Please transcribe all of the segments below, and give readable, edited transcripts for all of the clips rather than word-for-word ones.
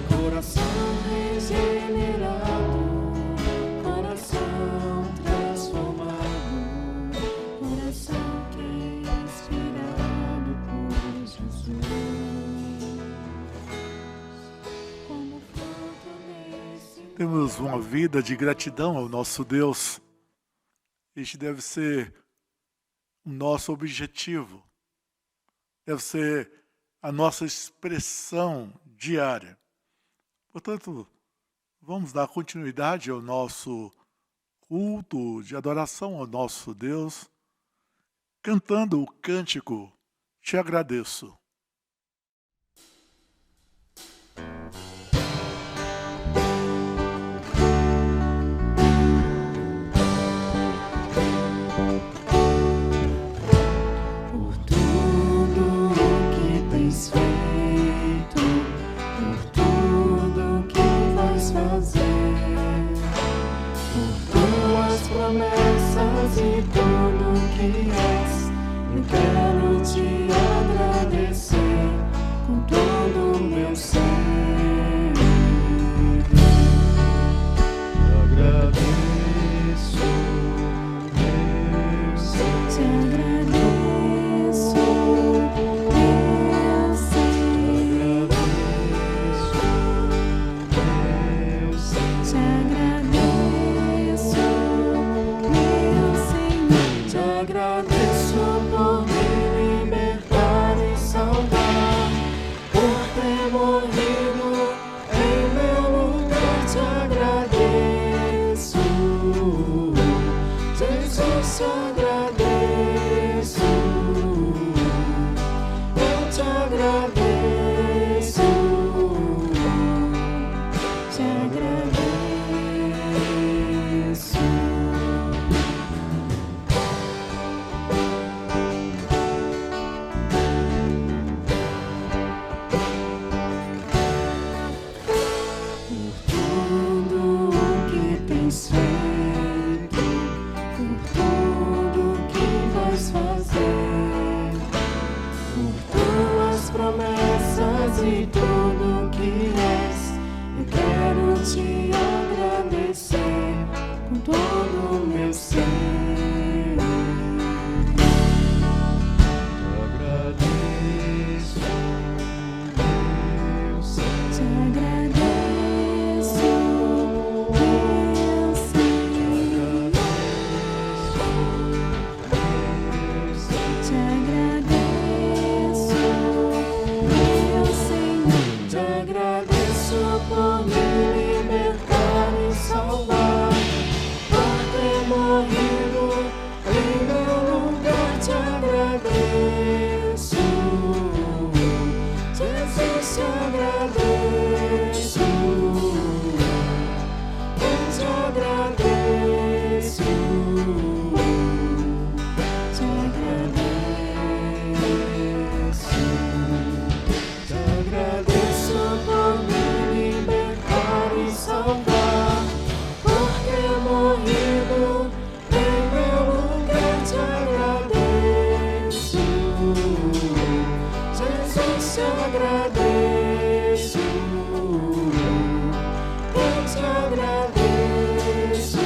Coração regenerado, coração transformado, coração que é inspirado por Jesus. Como fruto nesse Temos uma vida de gratidão ao nosso Deus. Este deve ser o nosso objetivo. Deve ser a nossa expressão diária. Portanto, vamos dar continuidade ao nosso culto de adoração ao nosso Deus, cantando o cântico Te Agradeço. Por tudo que tens feito, por tudo que vais fazer, por tuas promessas e tudo que és, eu quero te agradecer com todo o meu ser. Agradeço, meu Senhor. Te agradeço, meu Senhor. Te agradeço, meu Senhor. Te agradeço por me libertar e salvar, por ter morrido em meu lugar. Te agradeço, Jesus, te agradeço. Eu te agradeço, te agradeço. Por tudo que tens feito, por tudo que vais fazer, por tuas promessas e tudo que és, eu quero te agradecer com todo o meu ser. Agradeço, meu Senhor. Te agradeço, meu Senhor. Te agradeço, meu Senhor. Te agradeço por me libertar e salvar, por ter morrido em meu lugar. Te agradeço, Jesus, te agradeço. Eu te agradeço, te agradeço. Te agradeço por me libertar e salvar, por ter morrido em meu lugar. Te agradeço, Jesus, te agradeço. Eu te agradeço,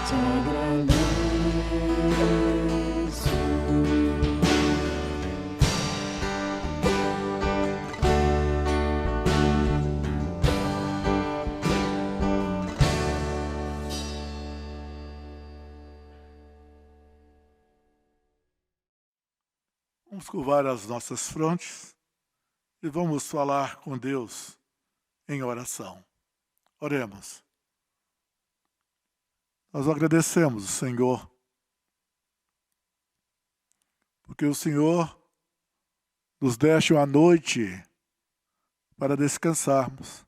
te agradeço. Vamos curvar as nossas frontes e vamos falar com Deus em oração. Oremos. Nós agradecemos, Senhor, porque o Senhor nos deste uma noite para descansarmos.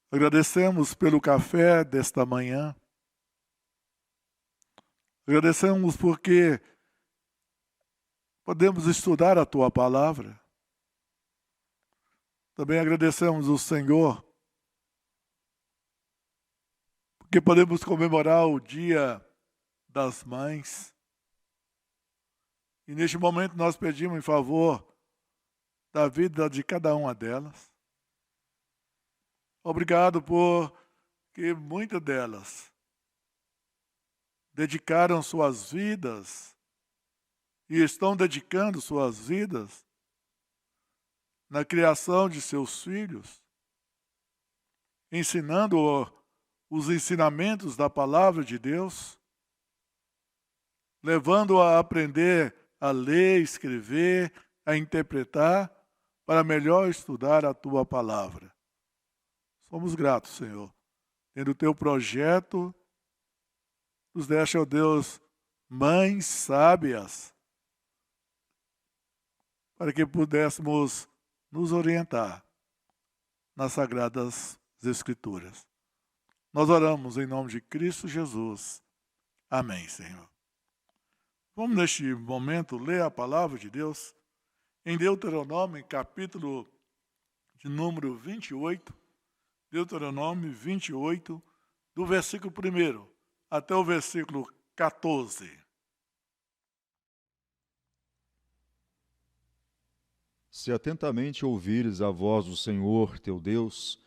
Agradecemos pelo café desta manhã. Agradecemos porque podemos estudar a Tua Palavra. Também agradecemos ao Senhor porque podemos comemorar o Dia das Mães. E neste momento nós pedimos em favor da vida de cada uma delas. Obrigado porque muitas delas dedicaram suas vidas e estão dedicando suas vidas na criação de seus filhos, ensinando os ensinamentos da palavra de Deus, levando a aprender a ler, escrever, a interpretar, para melhor estudar a Tua palavra. Somos gratos, Senhor, tendo o Teu projeto, nos deixa, ó Deus, mães sábias, para que pudéssemos nos orientar nas Sagradas Escrituras. Nós oramos em nome de Cristo Jesus. Amém, Senhor. Vamos, neste momento, ler a palavra de Deus em Deuteronômio, capítulo de número 28, Deuteronômio 28, do versículo 1 até o versículo 14. Se atentamente ouvires a voz do Senhor teu Deus,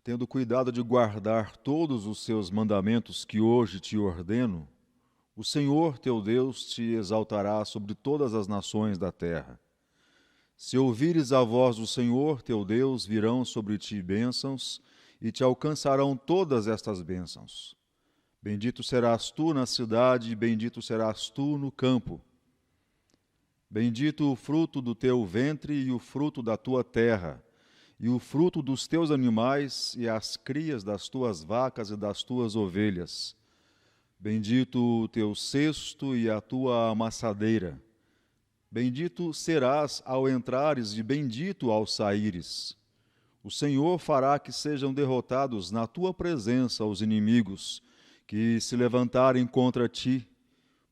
tendo cuidado de guardar todos os seus mandamentos que hoje te ordeno, o Senhor teu Deus te exaltará sobre todas as nações da terra. Se ouvires a voz do Senhor teu Deus, virão sobre ti bênçãos, e te alcançarão todas estas bênçãos. Bendito serás tu na cidade, e bendito serás tu no campo. Bendito o fruto do teu ventre e o fruto da tua terra, e o fruto dos teus animais e as crias das tuas vacas e das tuas ovelhas. Bendito o teu cesto e a tua amassadeira. Bendito serás ao entrares e bendito ao saíres. O Senhor fará que sejam derrotados na tua presença os inimigos, que se levantarem contra ti.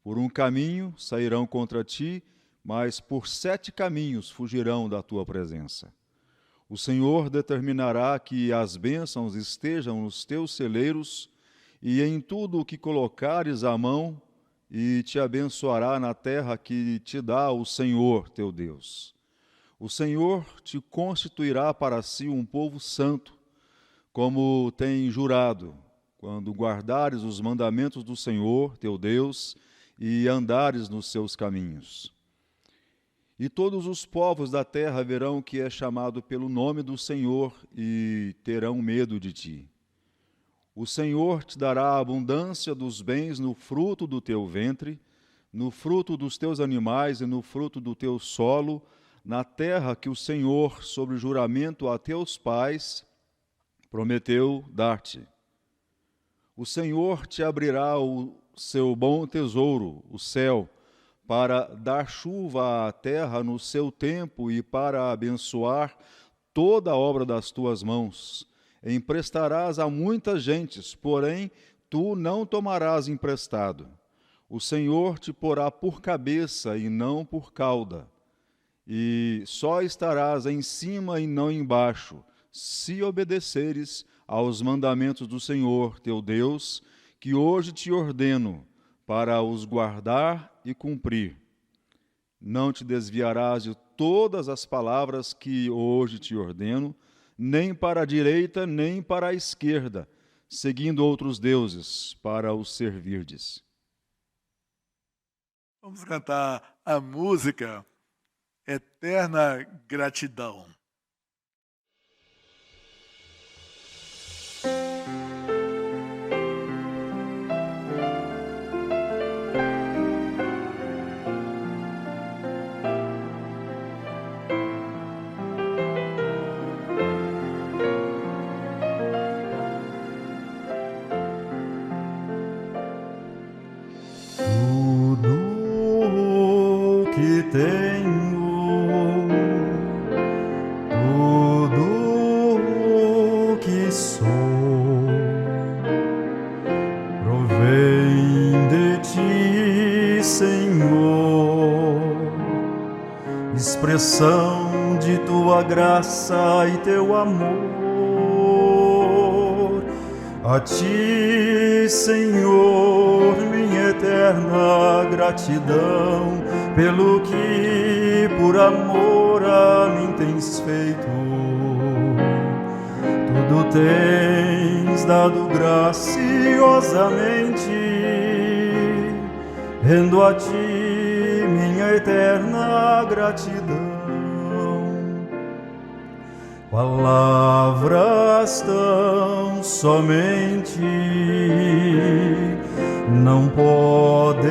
Por um caminho sairão contra ti, mas por 7 caminhos fugirão da tua presença. O Senhor determinará que as bênçãos estejam nos teus celeiros e em tudo o que colocares a mão, e te abençoará na terra que te dá o Senhor teu Deus. O Senhor te constituirá para si um povo santo, como tem jurado, quando guardares os mandamentos do Senhor teu Deus e andares nos seus caminhos. E todos os povos da terra verão que é chamado pelo nome do Senhor e terão medo de ti. O Senhor te dará a abundância dos bens no fruto do teu ventre, no fruto dos teus animais e no fruto do teu solo, na terra que o Senhor, sob juramento a teus pais, prometeu dar-te. O Senhor te abrirá o seu bom tesouro, o céu, para dar chuva à terra no seu tempo e para abençoar toda a obra das tuas mãos. Emprestarás a muitas gentes, porém tu não tomarás emprestado. O Senhor te porá por cabeça e não por cauda. E só estarás em cima e não embaixo, se obedeceres aos mandamentos do Senhor teu Deus, que hoje te ordeno, para os guardar e cumprir. Não te desviarás de todas as palavras que hoje te ordeno, nem para a direita, nem para a esquerda, seguindo outros deuses, para os servirdes. Vamos cantar a música Eterna Gratidão. Expressão de tua graça e teu amor. A ti, Senhor, minha eterna gratidão pelo que por amor a mim tens feito. Tudo tens dado graciosamente. Rendo a ti minha eterna gratidão. Palavras tão somente não podem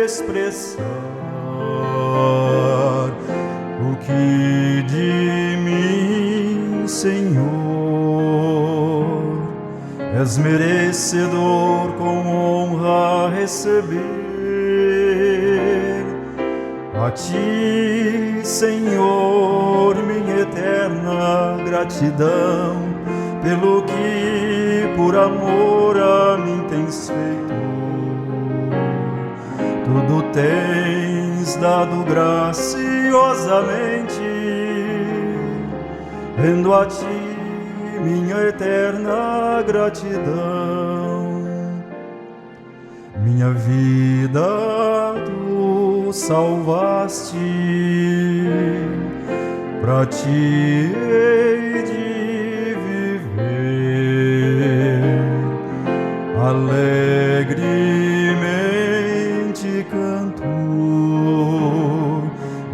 expressar o que de mim, Senhor, és merecedor com honra receber. A ti, Senhor, minha eterna gratidão, pelo que por amor a mim tens feito. Tudo tens dado graciosamente. Rendo a ti minha eterna gratidão. Minha vida tu salvaste, pra ti hei de viver. Alegremente canto,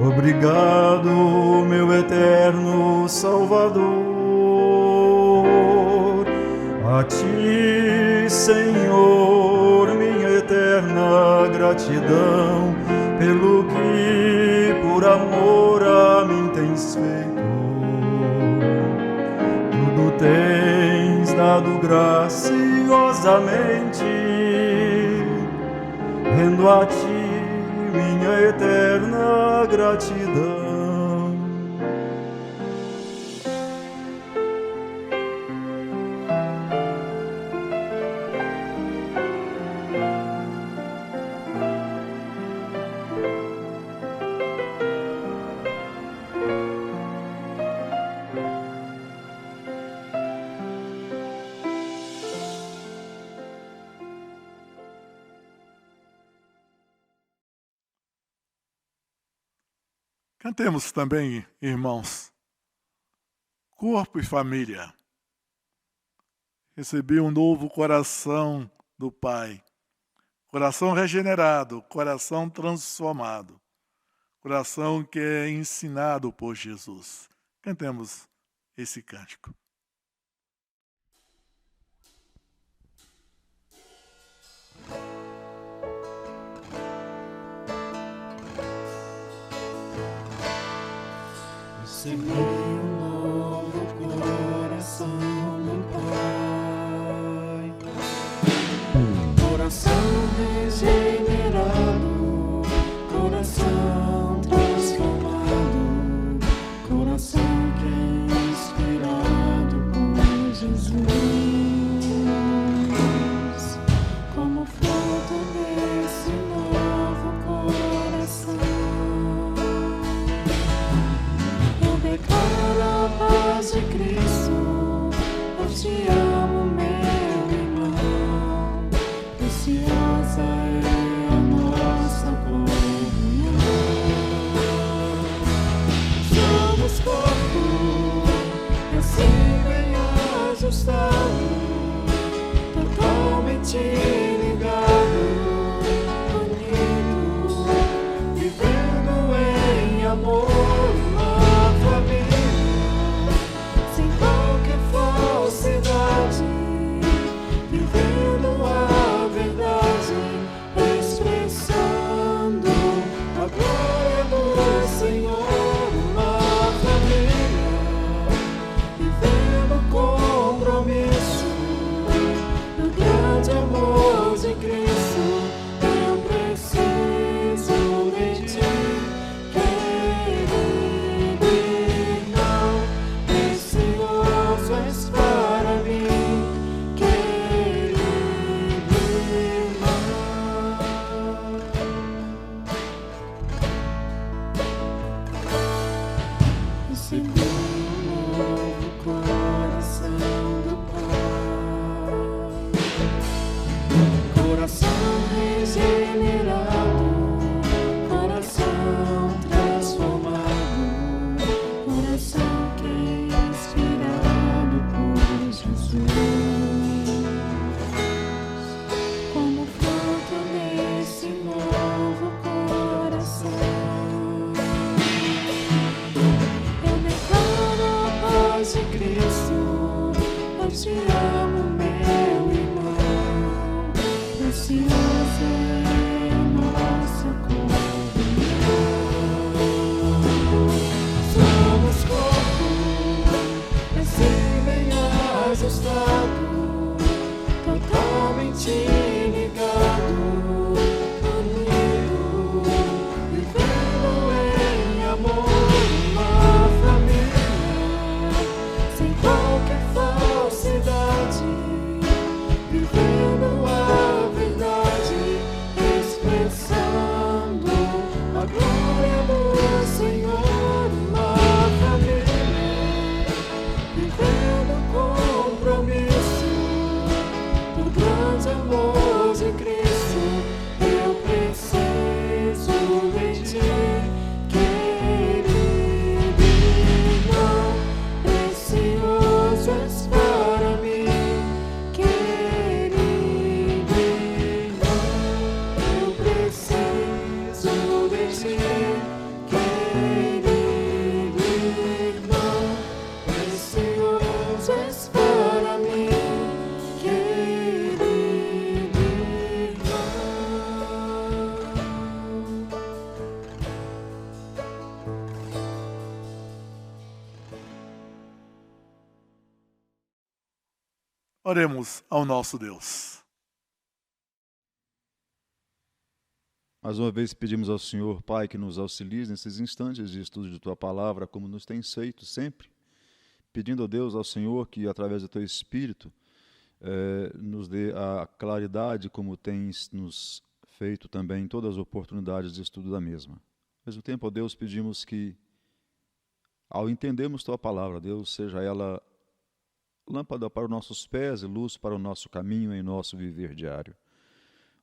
obrigado, meu eterno Salvador. A ti, Senhor, minha eterna gratidão, pelo que por amor a mim tens feito. Tudo tens dado graciosamente. Rendo a ti minha eterna gratidão. Cantemos também, irmãos, corpo e família. Recebi um novo coração do Pai, coração regenerado, coração transformado, coração que é ensinado por Jesus. Cantemos esse cântico. Recebi um novo coração do Pai, coração regenerado, coração transformado, coração que é inspirado por Jesus, como fruto desse novo coração. Declaro a paz de Cristo, eu te amo, meu irmão. Preciosa é a nossa comunhão. Somos corpo, assim bem ajustado, totalmente ligado, unido, vivendo em amor. Vivendo a verdade, expressando a glória do Senhor, uma família, vivendo o compromisso do grande amor de Cristo. Eu preciso de ti, querido irmão, precioso és para mim. Recebi um novo coração do Pai, coração regenerado, coração Oremos ao nosso Deus. Mais uma vez pedimos ao Senhor, Pai, que nos auxilie nesses instantes de estudo de Tua Palavra, como nos tens feito sempre, pedindo a Deus, ao Senhor, que através do Teu Espírito nos dê a claridade como tens nos feito também em todas as oportunidades de estudo da mesma. Ao mesmo tempo, ó Deus, pedimos que, ao entendermos Tua Palavra, Deus, seja ela lâmpada para os nossos pés e luz para o nosso caminho em nosso viver diário.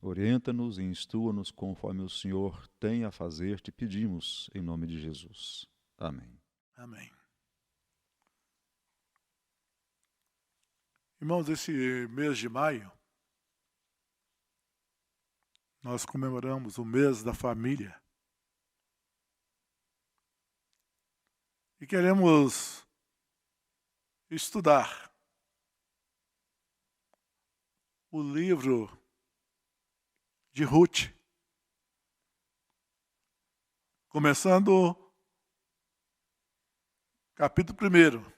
Orienta-nos e instrua-nos conforme o Senhor tem a fazer, te pedimos em nome de Jesus. Amém. Amém. Irmãos, esse mês de maio, nós comemoramos o mês da família. E queremos estudar o livro de Ruth, começando capítulo 1.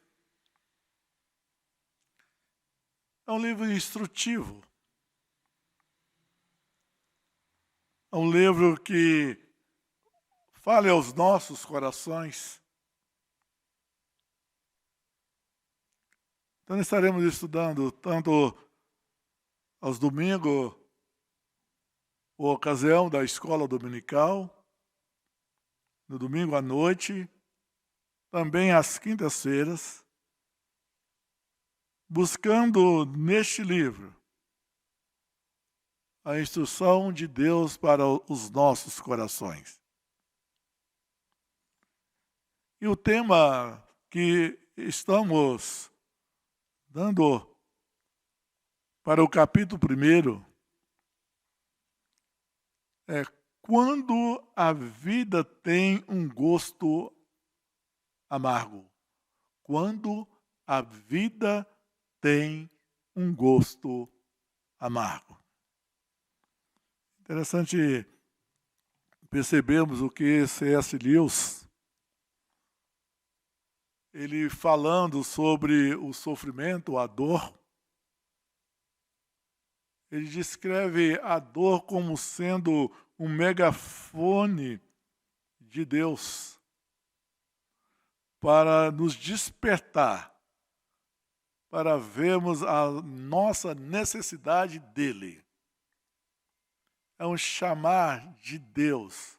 É um livro instrutivo. É um livro que fala aos nossos corações. Então, estaremos estudando tanto aos domingos, ou ocasião da escola dominical, no domingo à noite, também às quintas-feiras, buscando neste livro a instrução de Deus para os nossos corações. E o tema que estamos dando para o capítulo 1 é quando a vida tem um gosto amargo. Quando a vida tem um gosto amargo. Interessante percebermos o que C.S. Lewis, ele falando sobre o sofrimento, a dor, ele descreve a dor como sendo um megafone de Deus para nos despertar, para vermos a nossa necessidade dele. É um chamar de Deus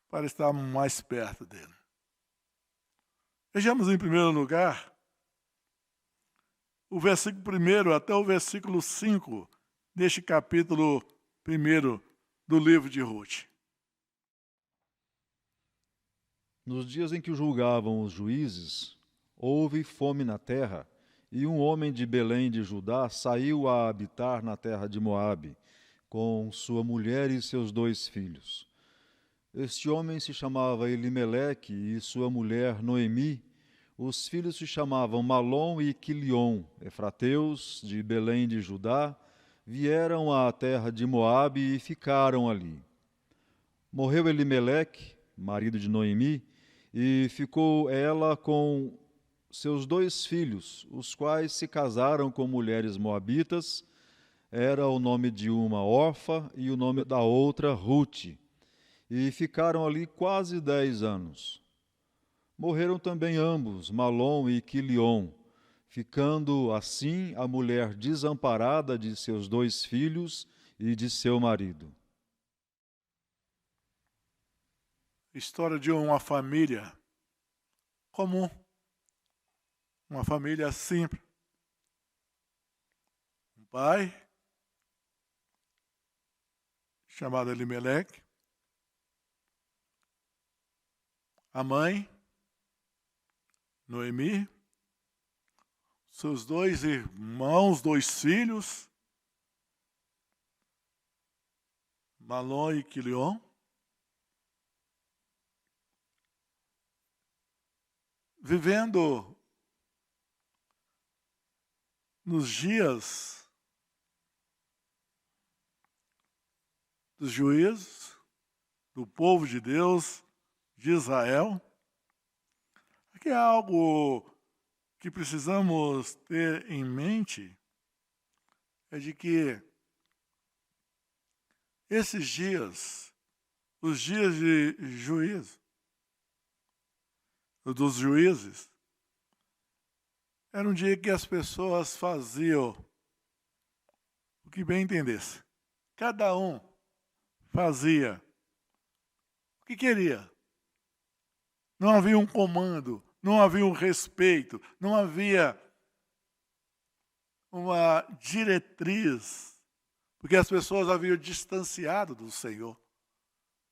para estar mais perto dele. Vejamos em primeiro lugar o versículo 1 até o versículo 5 deste capítulo 1 do livro de Ruth. Nos dias em que julgavam os juízes, houve fome na terra, e um homem de Belém de Judá saiu a habitar na terra de Moabe, com sua mulher e seus 2 filhos. Este homem se chamava Elimeleque e sua mulher Noemi. Os filhos se chamavam Malom e Quilion, efrateus de Belém de Judá, vieram à terra de Moabe e ficaram ali. Morreu Elimeleque, marido de Noemi, e ficou ela com seus 2 filhos, os quais se casaram com mulheres moabitas. Era o nome de uma Orfa e o nome da outra Ruth, e ficaram ali quase 10 anos. Morreram também ambos, Malom e Quilion, ficando assim a mulher desamparada de seus 2 filhos e de seu marido. História de uma família comum, uma família simples. Um pai, chamado Elimeleque, a mãe, Noemi, seus 2 irmãos, 2 filhos, Malom e Quilion, vivendo nos dias dos juízes, do povo de Deus, de Israel. Aqui é algo que precisamos ter em mente, é de que esses dias, os dias de juízo, dos juízes, era um dia que as pessoas faziam o que bem entendesse. Cada um fazia o que queria. Não havia um comando, não havia um respeito, não havia uma diretriz, porque as pessoas haviam distanciado do Senhor.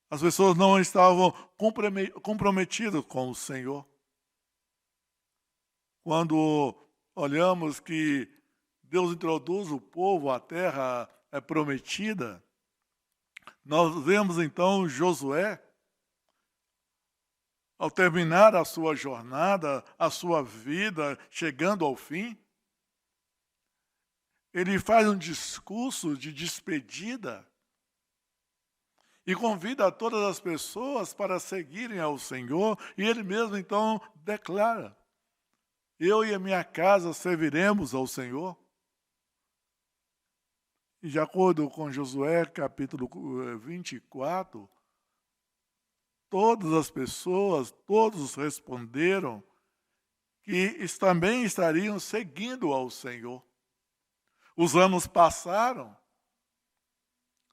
As pessoas não estavam comprometidas com o Senhor. Quando olhamos que Deus introduz o povo à terra prometida, nós vemos então Josué, ao terminar a sua jornada, a sua vida, chegando ao fim, ele faz um discurso de despedida e convida todas as pessoas para seguirem ao Senhor, e ele mesmo então declara: eu e a minha casa serviremos ao Senhor. E de acordo com Josué, capítulo 24, todas as pessoas, todos responderam que também estariam seguindo ao Senhor. Os anos passaram,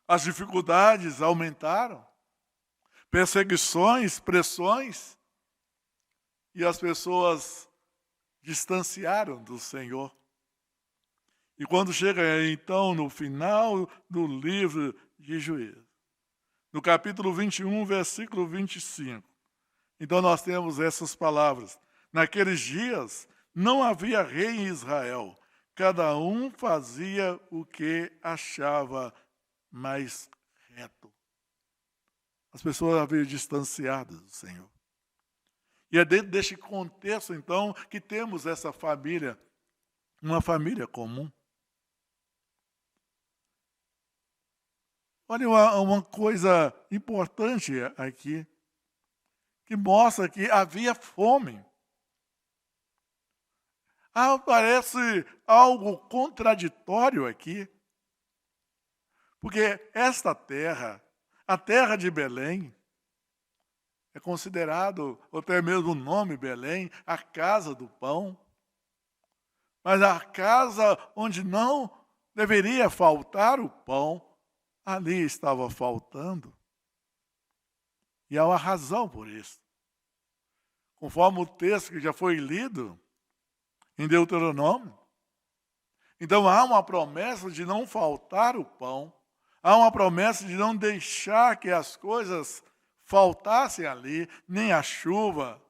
as dificuldades aumentaram, perseguições, pressões, e as pessoas distanciaram do Senhor. E quando chega então no final do livro de Juízes, no capítulo 21, versículo 25, então nós temos essas palavras: naqueles dias não havia rei em Israel, cada um fazia o que achava mais reto. As pessoas haviam distanciado do Senhor. E é dentro deste contexto, então, que temos essa família, uma família comum. Olha uma coisa importante aqui, que mostra que havia fome. Parece algo contraditório aqui, porque esta terra, a terra de Belém, é considerado, ou até mesmo o nome Belém, a casa do pão. Mas a casa onde não deveria faltar o pão, ali estava faltando. E há uma razão por isso. Conforme o texto que já foi lido em Deuteronômio, então há uma promessa de não faltar o pão, há uma promessa de não deixar que as coisas faltassem ali, nem a chuva.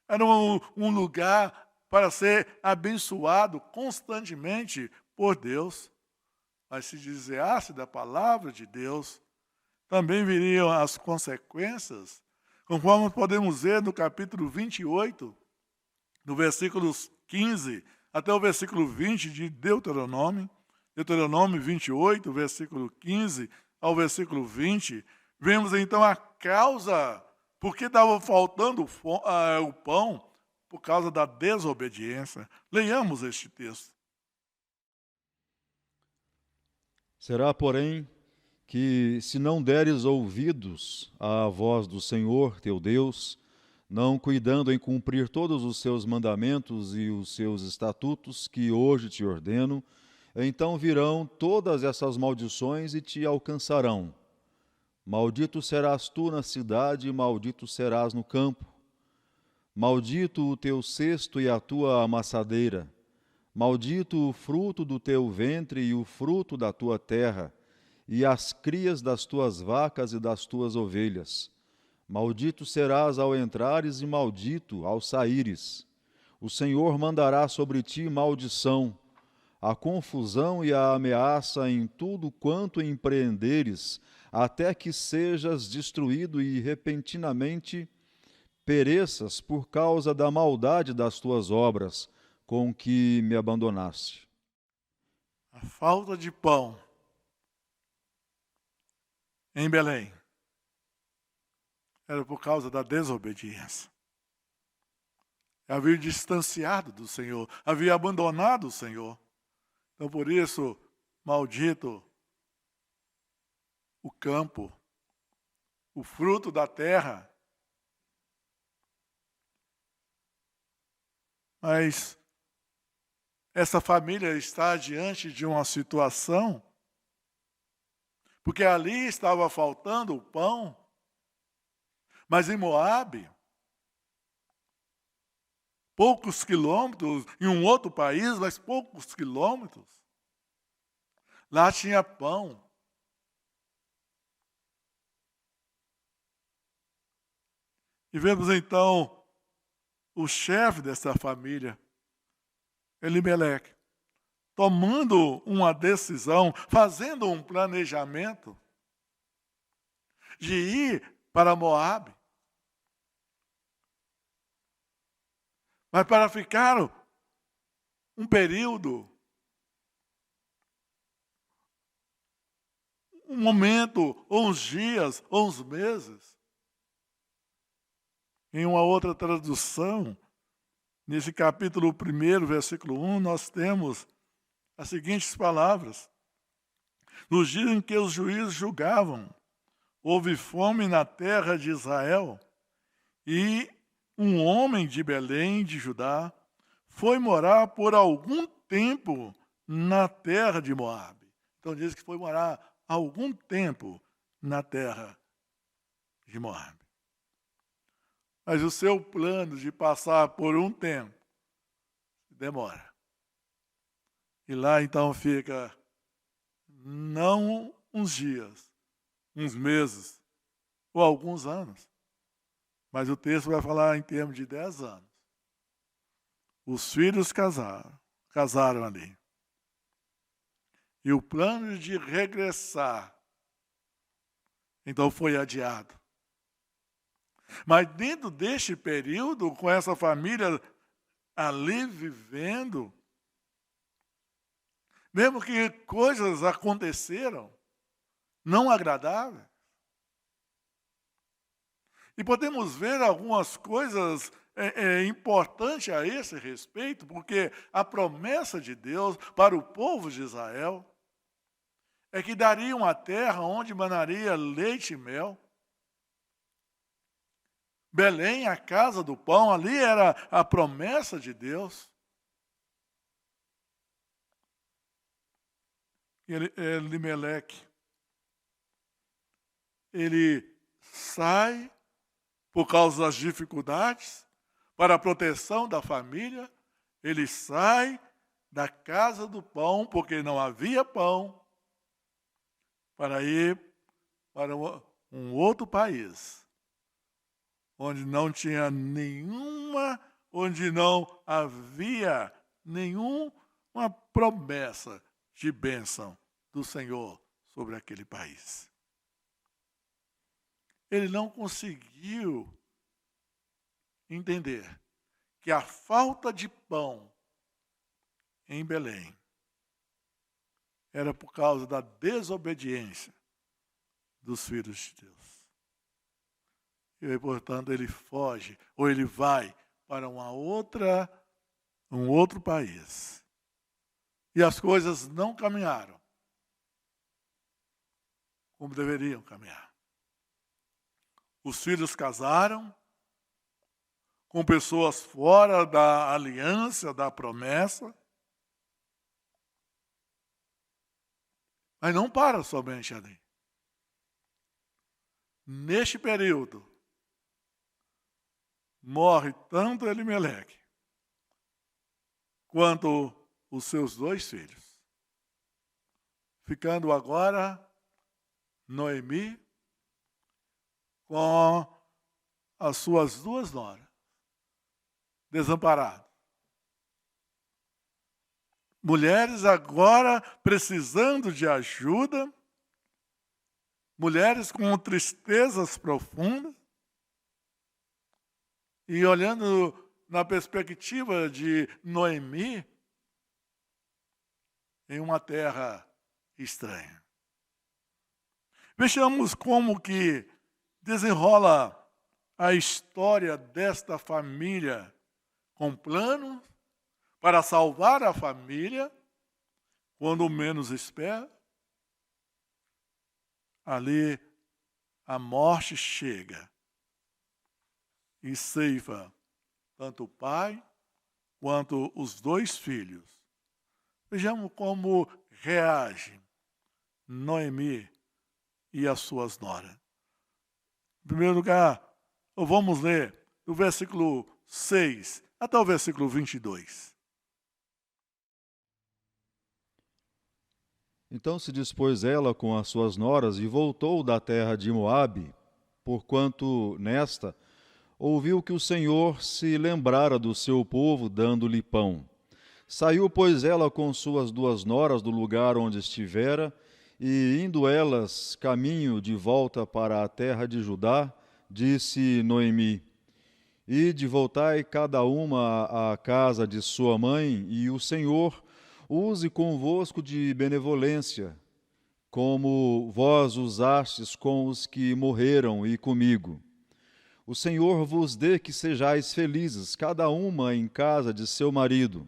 Era um lugar para ser abençoado constantemente por Deus. Mas se desviasse da palavra de Deus, também viriam as consequências, conforme podemos ver no capítulo 28, do versículos 15 até o versículo 20 de Deuteronômio, Deuteronômio 28, versículo 15 ao versículo 20, vemos então a causa, porque estava faltando o pão, por causa da desobediência. Leiamos este texto. Será, porém, que se não deres ouvidos à voz do Senhor teu Deus, não cuidando em cumprir todos os seus mandamentos e os seus estatutos que hoje te ordeno, então virão todas essas maldições e te alcançarão. Maldito serás tu na cidade, e maldito serás no campo. Maldito o teu cesto e a tua amassadeira. Maldito o fruto do teu ventre e o fruto da tua terra, e as crias das tuas vacas e das tuas ovelhas. Maldito serás ao entrares e maldito ao saíres. O Senhor mandará sobre ti maldição, a confusão e a ameaça em tudo quanto empreenderes, até que sejas destruído e repentinamente pereças por causa da maldade das tuas obras, com que me abandonaste. A falta de pão em Belém era por causa da desobediência. Havia distanciado do Senhor, havia abandonado o Senhor. Então, por isso, maldito o campo, o fruto da terra. Mas essa família está diante de uma situação, porque ali estava faltando o pão, mas em Moabe, poucos quilômetros, em um outro país, mas poucos quilômetros, lá tinha pão. E vemos então o chefe dessa família, Elimeleque, tomando uma decisão, fazendo um planejamento de ir para Moabe. Mas para ficar um período, um momento, ou uns dias, ou uns meses. Em uma outra tradução, nesse capítulo 1, versículo 1, nós temos as seguintes palavras. Nos dias em que os juízes julgavam, houve fome na terra de Israel, e um homem de Belém, de Judá, foi morar por algum tempo na terra de Moabe. Então diz que foi morar algum tempo na terra de Moabe. Mas o seu plano de passar por um tempo demora. E lá então fica não uns dias, uns meses ou alguns anos. Mas o texto vai falar em termos de 10 anos. Os filhos casaram ali. E o plano de regressar, então foi adiado. Mas dentro deste período, com essa família ali vivendo, mesmo que coisas aconteceram não agradáveis, e podemos ver algumas coisas importantes a esse respeito, porque a promessa de Deus para o povo de Israel é que daria uma terra onde manaria leite e mel. Belém, a casa do pão, ali era a promessa de Deus. Elimeleque, ele sai por causa das dificuldades, para a proteção da família, ele sai da casa do pão, porque não havia pão, para ir para um outro país, onde não tinha onde não havia nenhuma promessa de bênção do Senhor sobre aquele país. Ele não conseguiu entender que a falta de pão em Belém era por causa da desobediência dos filhos de Deus. E, portanto, ele foge, ou ele vai para um outro país. E as coisas não caminharam como deveriam caminhar. Os filhos casaram com pessoas fora da aliança, da promessa. Mas não para somente ali. Neste período, morre tanto Elimeleque quanto os seus 2 filhos. Ficando agora Noemi com as suas 2 noras, desamparadas. Mulheres agora precisando de ajuda, mulheres com tristezas profundas, e olhando na perspectiva de Noemi, em uma terra estranha. Vejamos como que desenrola a história desta família, com planos para salvar a família, quando menos espera, ali a morte chega e ceifa tanto o pai quanto os 2 filhos. Vejamos como reage Noemi e as suas noras. Em primeiro lugar, vamos ler do versículo 6 até o versículo 22. Então se dispôs ela com as suas noras e voltou da terra de Moabe, porquanto nesta ouviu que o Senhor se lembrara do seu povo, dando-lhe pão. Saiu, pois, ela com suas 2 noras do lugar onde estivera, e indo elas caminho de volta para a terra de Judá, disse Noemi: Ide, voltai cada uma à casa de sua mãe, e o Senhor use convosco de benevolência, como vós usastes com os que morreram e comigo. O Senhor vos dê que sejais felizes, cada uma em casa de seu marido.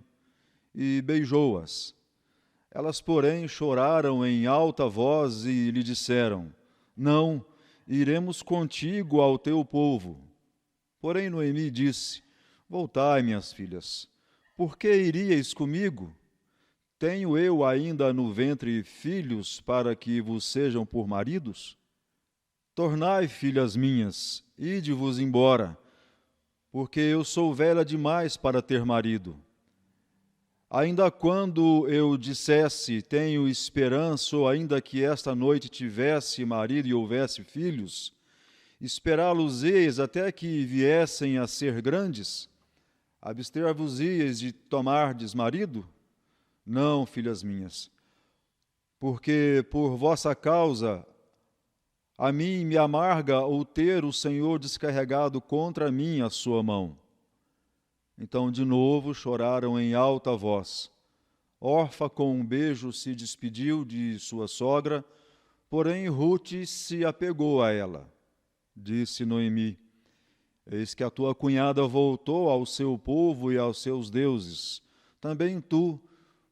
E beijou-as. Elas, porém, choraram em alta voz e lhe disseram: Não, iremos contigo ao teu povo. Porém Noemi disse: Voltai, minhas filhas, por que iríeis comigo? Tenho eu ainda no ventre filhos para que vos sejam por maridos? Tornai, filhas minhas, ide-vos embora, porque eu sou velha demais para ter marido. Ainda quando eu dissesse, tenho esperança, ou ainda que esta noite tivesse marido e houvesse filhos, esperá-los-eis até que viessem a ser grandes? Abster-vos-eis de tomardes marido? Não, filhas minhas, porque por vossa causa a mim me amarga o ter o Senhor descarregado contra mim a sua mão. Então de novo choraram em alta voz. Orfa com um beijo se despediu de sua sogra, porém Rute se apegou a ela. Disse Noemi: Eis que a tua cunhada voltou ao seu povo e aos seus deuses. Também tu,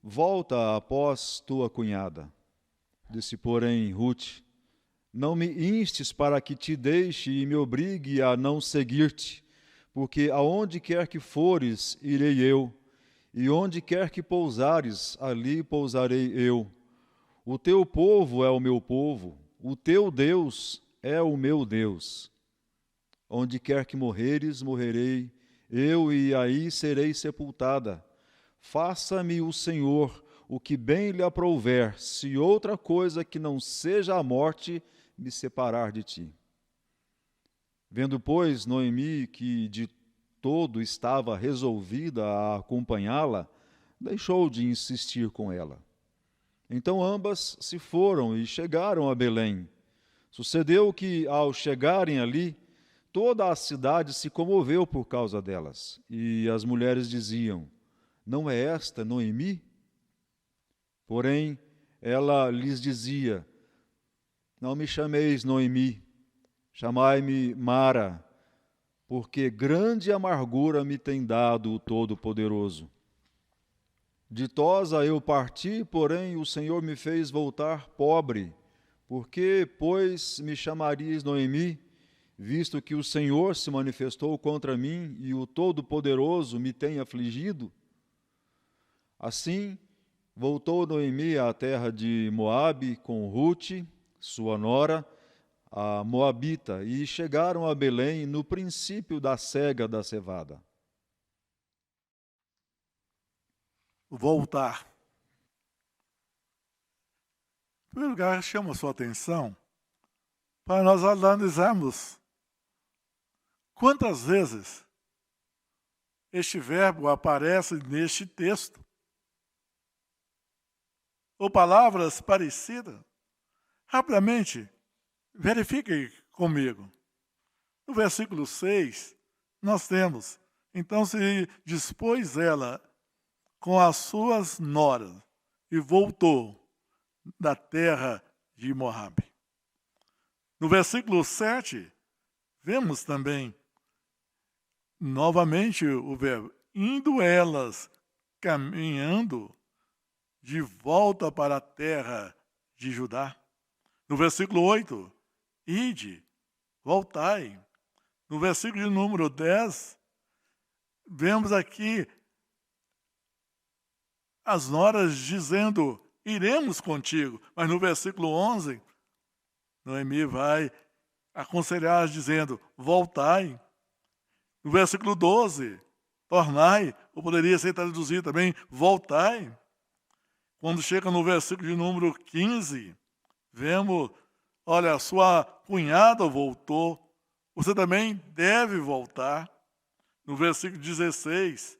volta após tua cunhada. Disse, porém, Rute: Não me instes para que te deixe e me obrigue a não seguir-te, porque aonde quer que fores, irei eu, e onde quer que pousares, ali pousarei eu. O teu povo é o meu povo, o teu Deus é o meu Deus. Onde quer que morreres, morrerei eu, e aí serei sepultada. Faça-me o Senhor o que bem lhe aprouver, se outra coisa que não seja a morte me separar de ti. Vendo, pois, Noemi que de todo estava resolvida a acompanhá-la, deixou de insistir com ela. Então ambas se foram e chegaram a Belém. Sucedeu que, ao chegarem ali, toda a cidade se comoveu por causa delas. E as mulheres diziam: Não é esta Noemi? Porém, ela lhes dizia: Não me chameis Noemi, chamai-me Mara, porque grande amargura me tem dado o Todo-Poderoso. Ditosa eu parti, porém o Senhor me fez voltar pobre. Por que, pois, me chamarias Noemi, visto que o Senhor se manifestou contra mim e o Todo-Poderoso me tem afligido? Assim, voltou Noemi à terra de Moabe com Rute, sua nora, a Moabita, e chegaram a Belém no princípio da cega da cevada. Voltar. Em primeiro lugar, chama a sua atenção para nós analisarmos quantas vezes este verbo aparece neste texto, ou palavras parecidas. Rapidamente, verifique comigo. No versículo 6, nós temos: Então se dispôs ela com as suas noras e voltou da terra de Moabe. No versículo 7, vemos também novamente o verbo: indo elas caminhando de volta para a terra de Judá. No versículo 8, ide, voltai. No versículo de número 10, vemos aqui as noras dizendo, iremos contigo. Mas no versículo 11, Noemi vai aconselhar dizendo, voltai. No versículo 12, tornai, ou poderia ser traduzido também, voltai. Quando chega no versículo de número 15, vemos, olha, sua cunhada voltou, você também deve voltar. No versículo 16,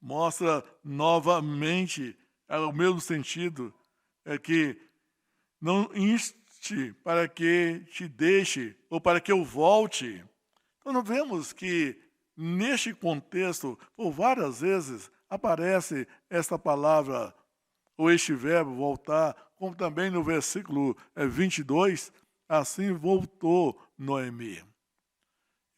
mostra novamente o mesmo sentido, é que não inste para que te deixe ou para que eu volte. Então, nós vemos que neste contexto, por várias vezes, aparece esta palavra, ou este verbo, voltar, como também no versículo 22, assim voltou Noemi.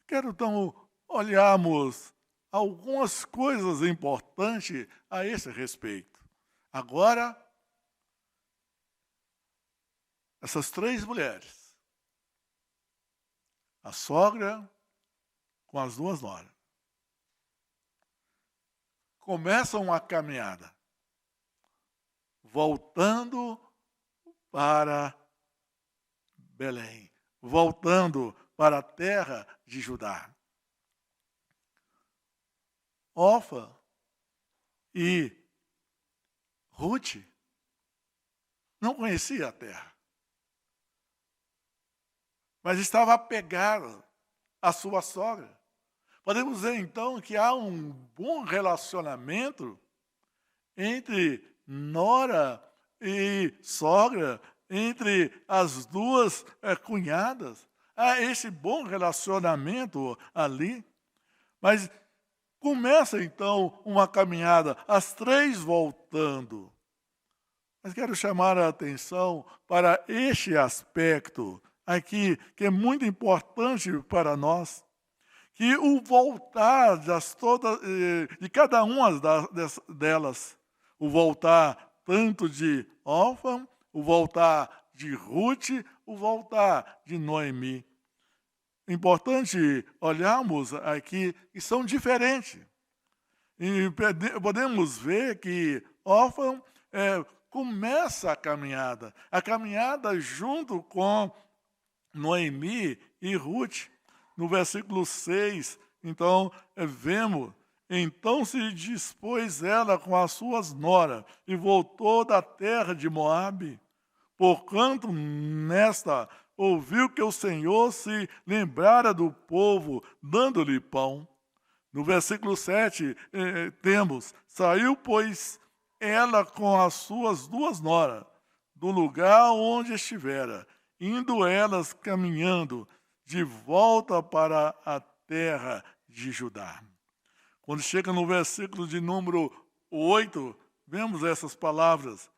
Quero então olharmos algumas coisas importantes a esse respeito. Agora, essas três mulheres, a sogra com as duas noras, começam a caminhada, voltando para Belém, voltando para a terra de Judá. Orfa e Ruth não conhecia a terra, mas estava apegada à sua sogra. Podemos dizer, então, que há um bom relacionamento entre nora e sogra, entre as duas cunhadas. Há esse bom relacionamento ali. Mas começa, então, uma caminhada, as três voltando. Mas quero chamar a atenção para este aspecto aqui, que é muito importante para nós, que o voltar de cada uma delas, o voltar tanto de Orfa, o voltar de Ruth, o voltar de Noemi. É importante olharmos aqui que são diferentes. E podemos ver que Orfa começa a caminhada junto com Noemi e Ruth. No versículo 6, então, vemos, então se dispôs ela com as suas noras e voltou da terra de Moabe. Porquanto nesta ouviu que o Senhor se lembrara do povo, dando-lhe pão. No versículo 7, temos, saiu, pois, ela com as suas duas noras, do lugar onde estivera, indo elas caminhando, de volta para a terra de Judá. Quando chega no versículo de número 8, vemos essas palavras.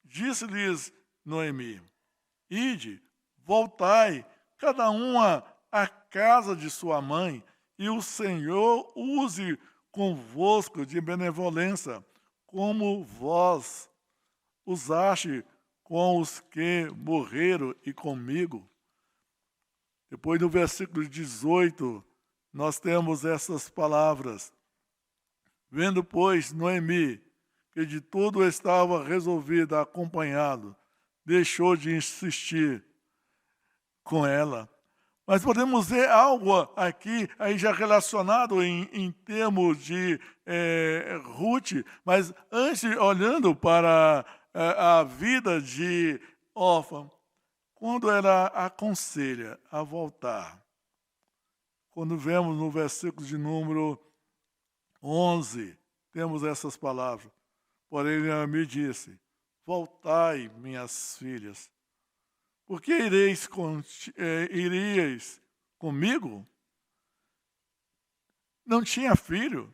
Disse-lhes Noemi, ide, voltai, cada uma à casa de sua mãe, e o Senhor use convosco de benevolência, como vós usaste com os que morreram e comigo. Depois, no versículo 18, nós temos essas palavras. Vendo, pois, Noemi, que de tudo estava resolvida a acompanhá-lo, deixou de insistir com ela. Mas podemos ver algo aqui, aí já relacionado em termos de Ruth, mas antes, olhando para a vida de Orfa, quando ela aconselha a voltar, quando vemos no versículo de número 11, temos essas palavras. Porém, me disse, voltai, minhas filhas, porque iríeis comigo? Não tinha filho,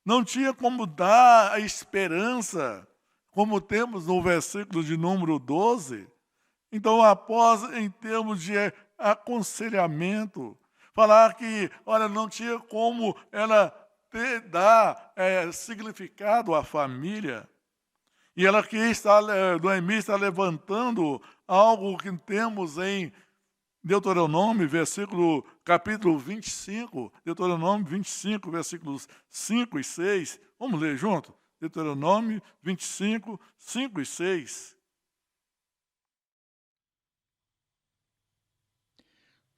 não tinha como dar a esperança, como temos no versículo de número 12. Então, após, em termos de aconselhamento, falar que, olha, não tinha como ela dar significado à família, E ela aqui está, Noemi está levantando algo que temos em Deuteronômio, capítulo 25, Deuteronômio 25, versículos 5 e 6. Vamos ler junto? Deuteronômio 25, 5 e 6.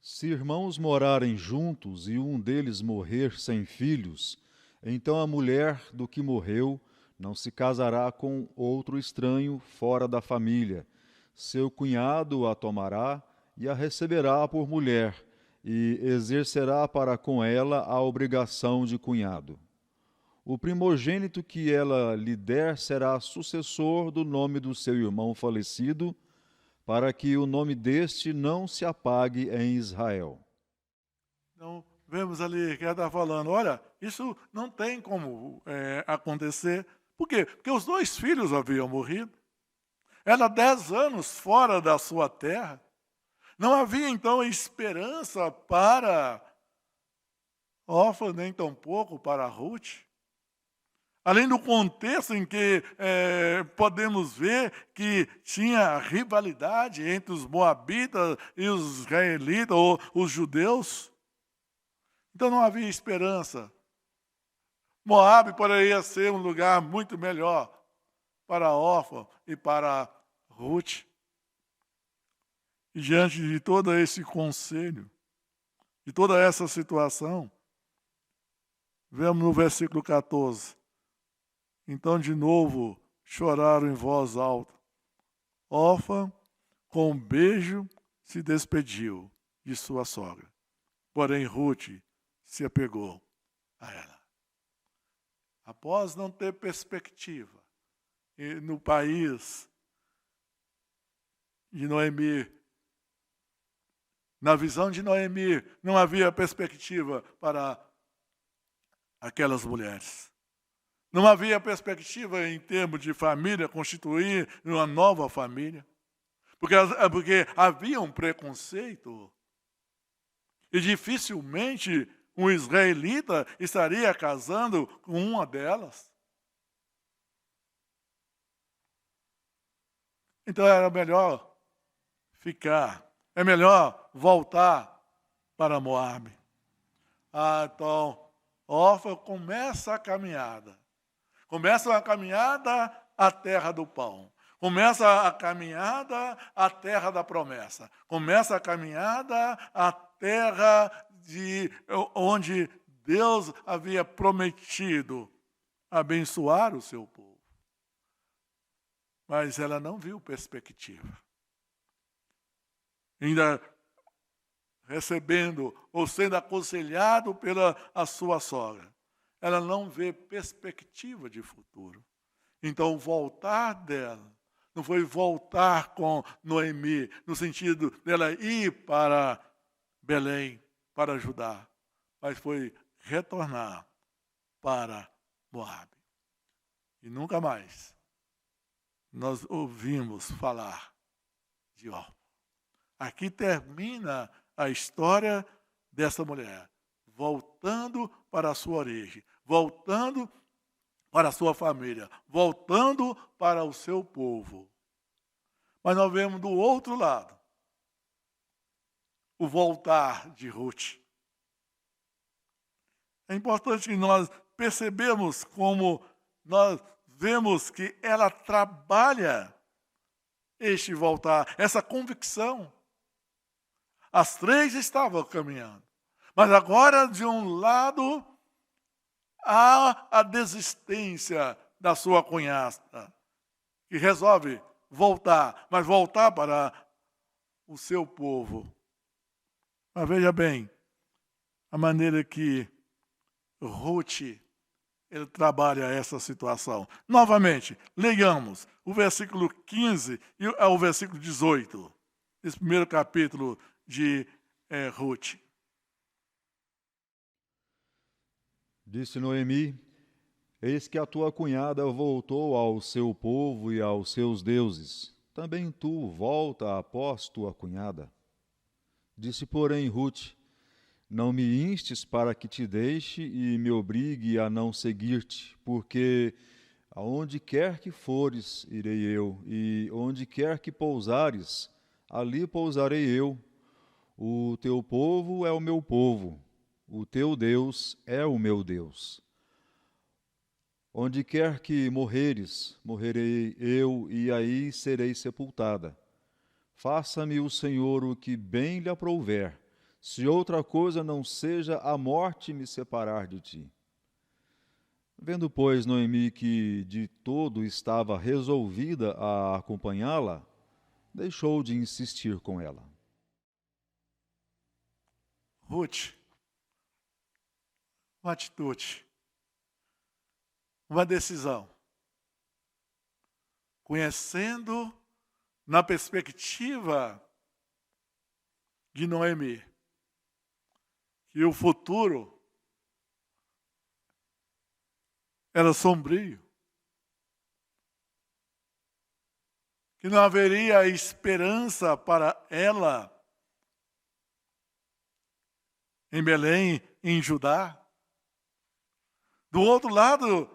Se irmãos morarem juntos e um deles morrer sem filhos, então a mulher do que morreu não se casará com outro estranho fora da família. Seu cunhado a tomará e a receberá por mulher, e exercerá para com ela a obrigação de cunhado. O primogênito que ela lhe der será sucessor do nome do seu irmão falecido, para que o nome deste não se apague em Israel. Então, vemos ali que ela está falando, olha, isso não tem como acontecer. Por quê? Porque os 2 filhos haviam morrido. Ela 10 anos fora da sua terra. Não havia, então, esperança para Orfa, nem tampouco para Ruth. Além do contexto em que podemos ver que tinha rivalidade entre os moabitas e os israelitas, ou os judeus. Então não havia esperança. Moabe poderia ser um lugar muito melhor para Orfa e para Ruth. E diante de todo esse conselho, de toda essa situação, vemos no versículo 14. Então, de novo, choraram em voz alta. Orfa, com um beijo, se despediu de sua sogra. Porém, Ruth se apegou a ela. Após não ter perspectiva no país de Noemi, na visão de Noemi, não havia perspectiva para aquelas mulheres. Não havia perspectiva em termos de família, constituir uma nova família. Porque havia um preconceito. E dificilmente um israelita estaria casando com uma delas. Então era melhor ficar. É melhor voltar para Moabe. Então, Orfa começa a caminhada. Começa a caminhada à terra do pão. Começa a caminhada à terra da promessa. Começa a caminhada à terra onde Deus havia prometido abençoar o seu povo. Mas ela não viu perspectiva. Ainda recebendo ou sendo aconselhado pela a sua sogra. Ela não vê perspectiva de futuro. Então, voltar dela não foi voltar com Noemi, no sentido dela ir para Belém, para Judá, mas foi retornar para Moabe. E nunca mais nós ouvimos falar de Orfa. Aqui termina a história dessa mulher, voltando para a sua origem, voltando para a sua família, voltando para o seu povo. Mas nós vemos do outro lado o voltar de Ruth. É importante que nós percebamos como nós vemos que ela trabalha este voltar, essa convicção. As 3 estavam caminhando. Mas agora, de um lado, há a desistência da sua cunhada, que resolve voltar, mas voltar para o seu povo. Mas veja bem, a maneira que Ruth ele trabalha essa situação. Novamente, leiamos o versículo 15 e o versículo 18, esse primeiro capítulo de Ruth. Disse Noemi: Eis que a tua cunhada voltou ao seu povo e aos seus deuses. Também tu volta após tua cunhada. Disse, porém, Ruth: Não me instes para que te deixe e me obrigue a não seguir-te, porque Aonde quer que fores, irei eu, e onde quer que pousares, ali pousarei eu. O teu povo é o meu povo, o teu Deus é o meu Deus. Onde quer que morreres, morrerei eu, e aí serei sepultada. Faça-me o Senhor o que bem lhe aprouver, se outra coisa não seja a morte me separar de ti. Vendo, pois, Noemi que de todo estava resolvida a acompanhá-la, deixou de insistir com ela. Ruth, uma atitude, uma decisão. Conhecendo na perspectiva de Noemi que o futuro era sombrio, que não haveria esperança para ela em Belém, em Judá. Do outro lado,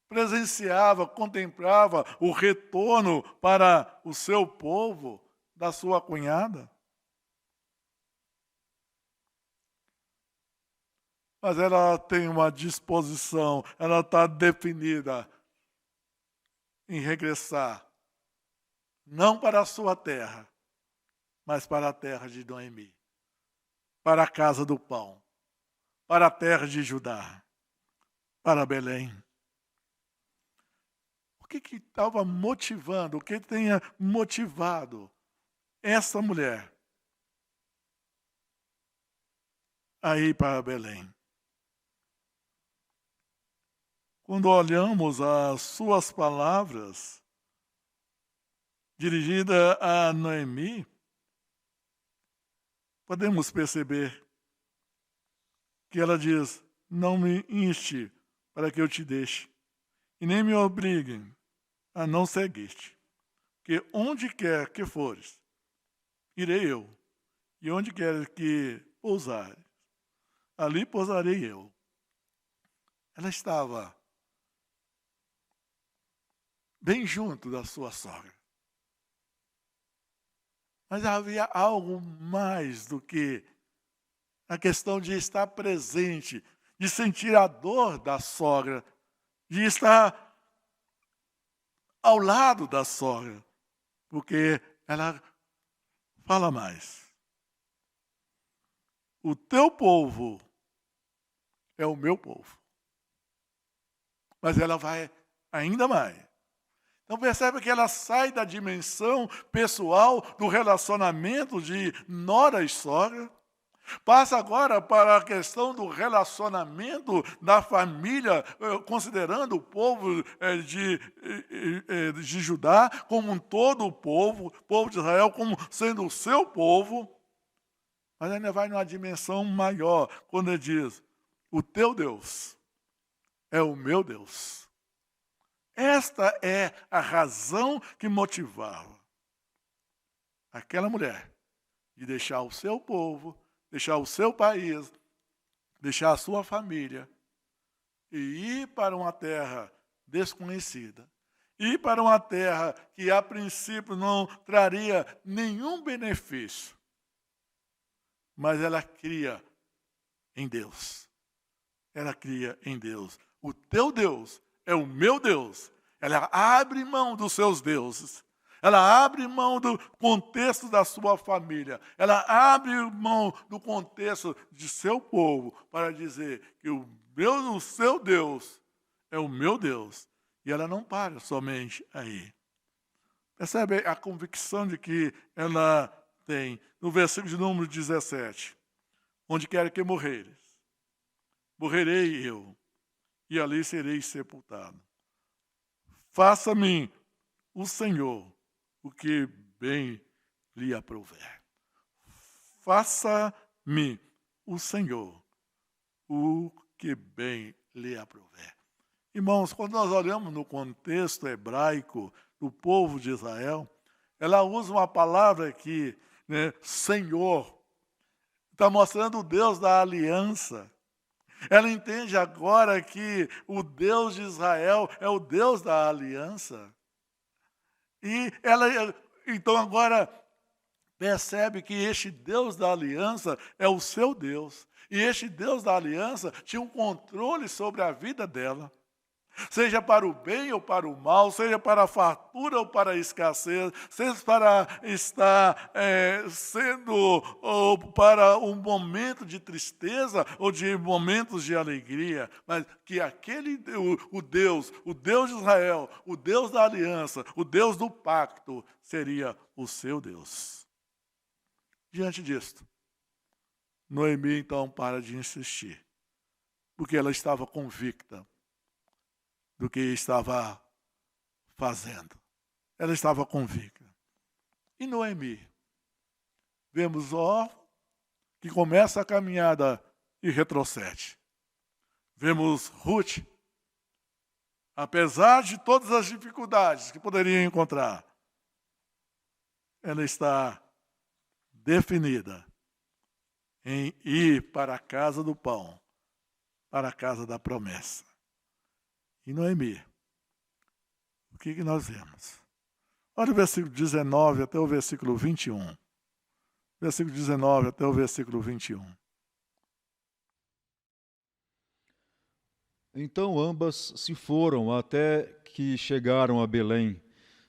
presenciava, contemplava o retorno para o seu povo, da sua cunhada. Mas ela tem uma disposição, ela está definida em regressar, não para a sua terra, mas para a terra de Noemi, para a casa do pão, para a terra de Judá, para Belém. O que estava motivando, o que tenha motivado essa mulher a ir para Belém? Quando olhamos as suas palavras dirigidas a Noemi, podemos perceber que ela diz: não me inste para que eu te deixe, e nem me obriguem a não seguir-te, porque onde quer que fores, irei eu, e onde quer que pousares, ali pousarei eu. Ela estava bem junto da sua sogra. Mas havia algo mais do que a questão de estar presente, de sentir a dor da sogra, de estar ao lado da sogra, porque ela fala mais. O teu povo é o meu povo. Mas ela vai ainda mais. Então percebe que ela sai da dimensão pessoal do relacionamento de nora e sogra, passa agora para a questão do relacionamento da família, considerando o povo de Judá como um todo o povo de Israel como sendo o seu povo, mas ainda vai numa dimensão maior, quando ele diz: o teu Deus é o meu Deus. Esta é a razão que motivava aquela mulher de deixar o seu povo, deixar o seu país, deixar a sua família e ir para uma terra desconhecida, ir para uma terra que a princípio não traria nenhum benefício, mas ela cria em Deus. Ela cria em Deus. O teu Deus é o meu Deus. Ela abre mão dos seus deuses. Ela abre mão do contexto da sua família. Ela abre mão do contexto de seu povo para dizer que o seu Deus é o meu Deus. E ela não para somente aí. Percebe a convicção de que ela tem no versículo de número 17. Onde quer que morreres, morrerei eu, e ali serei sepultado. Faça-me o Senhor o que bem lhe aprouver. Faça-me o Senhor o que bem lhe aprouver. Irmãos, quando nós olhamos no contexto hebraico do povo de Israel, ela usa uma palavra aqui, né, Senhor. Está mostrando o Deus da aliança. Ela entende agora que o Deus de Israel é o Deus da aliança. E ela, então agora, percebe que este Deus da aliança é o seu Deus. E este Deus da aliança tinha um controle sobre a vida dela. Seja para o bem ou para o mal, seja para a fartura ou para a escassez, seja para estar sendo ou para um momento de tristeza ou de momentos de alegria, mas que o Deus de Israel, o Deus da aliança, o Deus do pacto, seria o seu Deus. Diante disto, Noemi então para de insistir, porque ela estava convicta do que estava fazendo. Ela estava convicta. E Noemi? Vemos que começa a caminhada e retrocede. Vemos Ruth, apesar de todas as dificuldades que poderia encontrar, ela está definida em ir para a casa do pão, para a casa da promessa. E Noemi, o que nós vemos? Olha o versículo 19 até o versículo 21. Versículo 19 até o versículo 21. Então ambas se foram até que chegaram a Belém.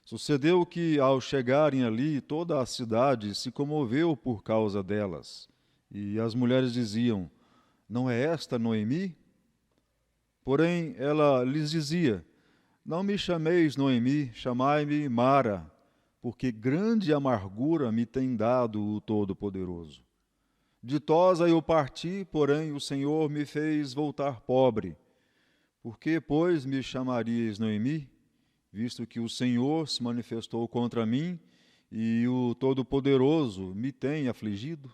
Sucedeu que, ao chegarem ali, toda a cidade se comoveu por causa delas. E as mulheres diziam: não é esta Noemi? Porém, ela lhes dizia: não me chameis Noemi, chamai-me Mara, porque grande amargura me tem dado o Todo-Poderoso. Ditosa eu parti, porém o Senhor me fez voltar pobre. Por que, pois, me chamaríeis Noemi, visto que o Senhor se manifestou contra mim e o Todo-Poderoso me tem afligido?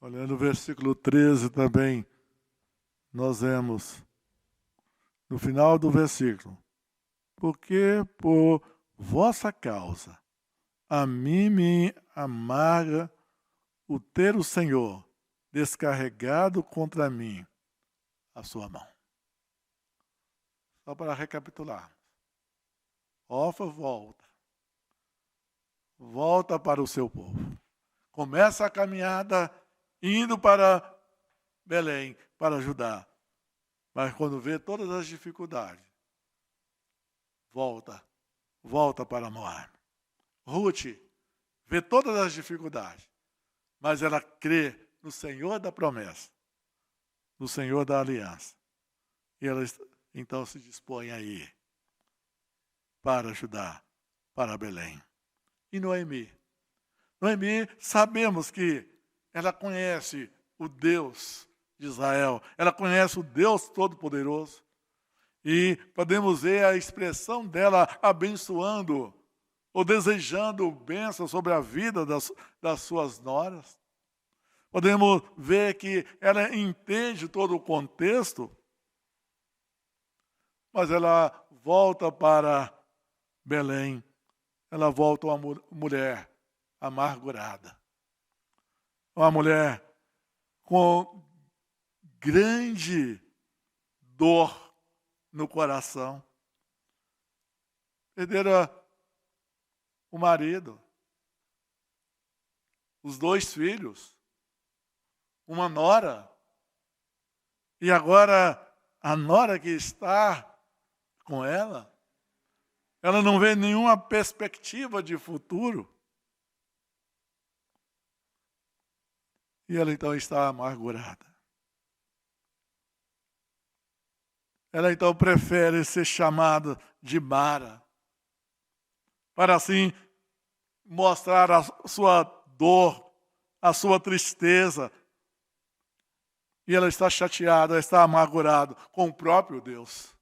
Olhando o versículo 13 também, nós vemos, no final do versículo: porque por vossa causa a mim me amarga o ter o Senhor descarregado contra mim a sua mão. Só para recapitular. Orfa volta para o seu povo. Começa a caminhada indo para Belém, para ajudar. Mas quando vê todas as dificuldades, volta para Moab. Ruth vê todas as dificuldades, mas ela crê no Senhor da promessa, no Senhor da aliança. E ela então se dispõe a ir para ajudar para Belém. E Noemi? Noemi, sabemos que ela conhece o Deus de Israel, ela conhece o Deus Todo-Poderoso, e podemos ver a expressão dela abençoando ou desejando bênção sobre a vida das suas noras. Podemos ver que ela entende todo o contexto, mas ela volta para Belém, ela volta uma mulher amargurada, uma mulher com grande dor no coração. Perderam o marido, os 2 filhos, uma nora, e agora a nora que está com ela não vê nenhuma perspectiva de futuro. E ela então está amargurada. Ela então prefere ser chamada de Mara, para assim mostrar a sua dor, a sua tristeza. E ela está chateada, está amargurada com o próprio Deus,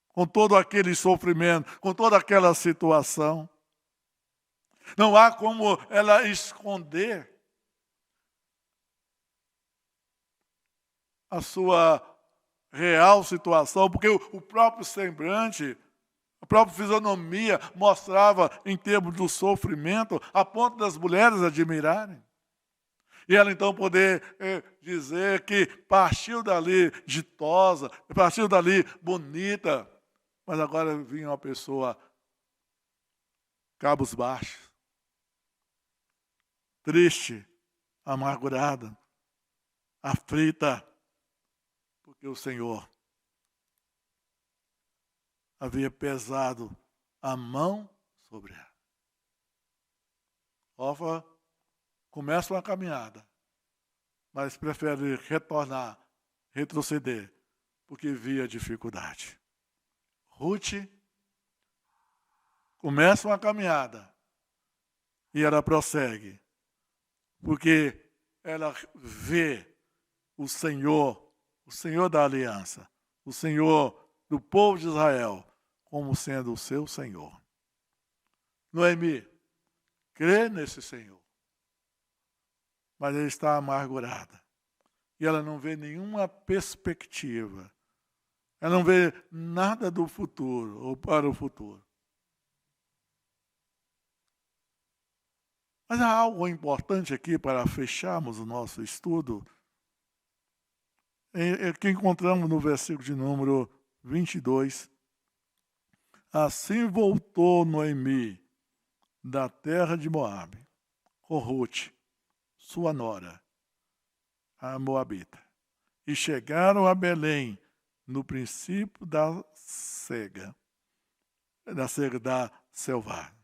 com todo aquele sofrimento, com toda aquela situação. Não há como ela esconder a sua real situação, porque o próprio semblante, a própria fisionomia mostrava em termos do sofrimento, a ponto das mulheres admirarem. E ela então poder dizer que partiu dali ditosa, partiu dali bonita, mas agora vinha uma pessoa cabisbaixa, triste, amargurada, aflita, porque o Senhor havia pesado a mão sobre ela. Orfa começa uma caminhada, mas prefere retornar, retroceder, porque via dificuldade. Ruth começa uma caminhada e ela prossegue, porque ela vê o Senhor da aliança, o Senhor do povo de Israel, como sendo o seu Senhor. Noemi crê nesse Senhor, mas ela está amargurada. E ela não vê nenhuma perspectiva. Ela não vê nada do futuro ou para o futuro. Mas há algo importante aqui para fecharmos o nosso estudo, que encontramos no versículo de número 22. Assim voltou Noemi da terra de Moabe, com Ruth, sua nora, a Moabita, e chegaram a Belém no princípio da cega da selvagem,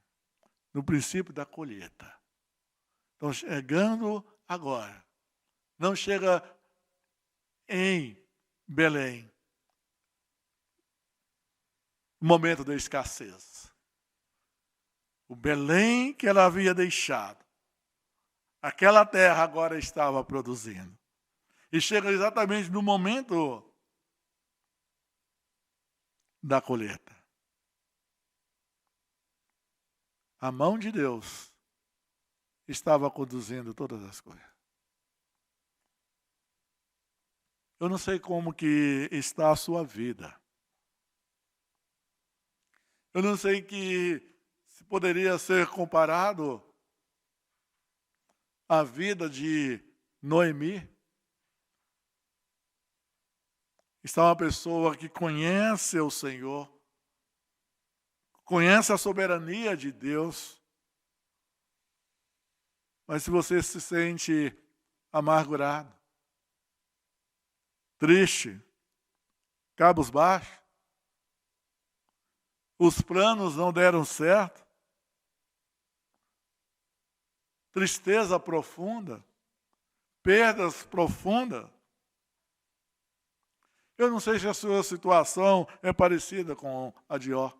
no princípio da colheita. Então, chegando agora, não chega em Belém, no momento da escassez. O Belém que ela havia deixado, aquela terra agora estava produzindo. E chega exatamente no momento da colheita. A mão de Deus estava conduzindo todas as coisas. Eu não sei como que está a sua vida. Eu não sei se poderia ser comparado à vida de Noemi. Está uma pessoa que conhece o Senhor, conhece a soberania de Deus, mas se você se sente amargurado, triste, cabisbaixo, os planos não deram certo, tristeza profunda, perdas profundas. Eu não sei se a sua situação é parecida com a de Ó.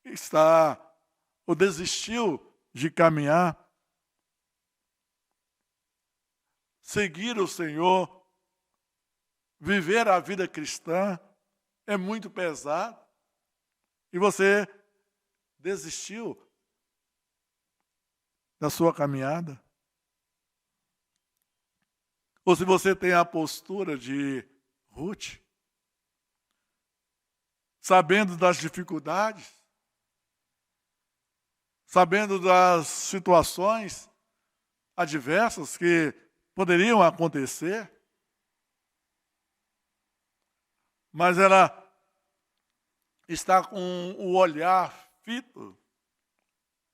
Está ou desistiu de caminhar, seguir o Senhor, viver a vida cristã é muito pesado e você desistiu da sua caminhada. Ou se você tem a postura de Ruth, sabendo das dificuldades, sabendo das situações adversas que poderiam acontecer, mas ela está com o olhar fito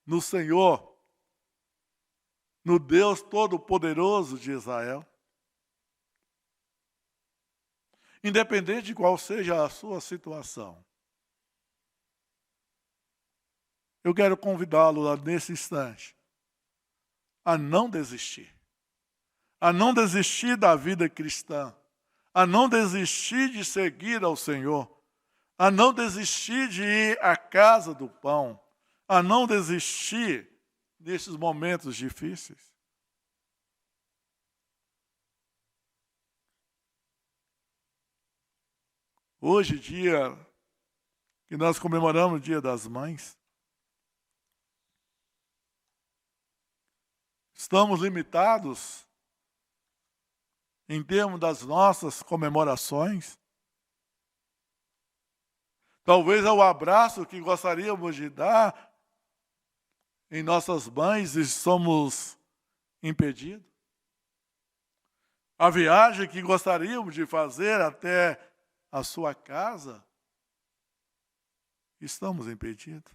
no Senhor, no Deus Todo-Poderoso de Israel. Independente de qual seja a sua situação, eu quero convidá-lo nesse instante a não desistir. A não desistir da vida cristã. A não desistir de seguir ao Senhor. A não desistir de ir à casa do pão. A não desistir nesses momentos difíceis. Hoje, dia que nós comemoramos o Dia das Mães, estamos limitados em termos das nossas comemorações. Talvez é o abraço que gostaríamos de dar em nossas mães e somos impedidos? A viagem que gostaríamos de fazer até a sua casa, estamos impedidos?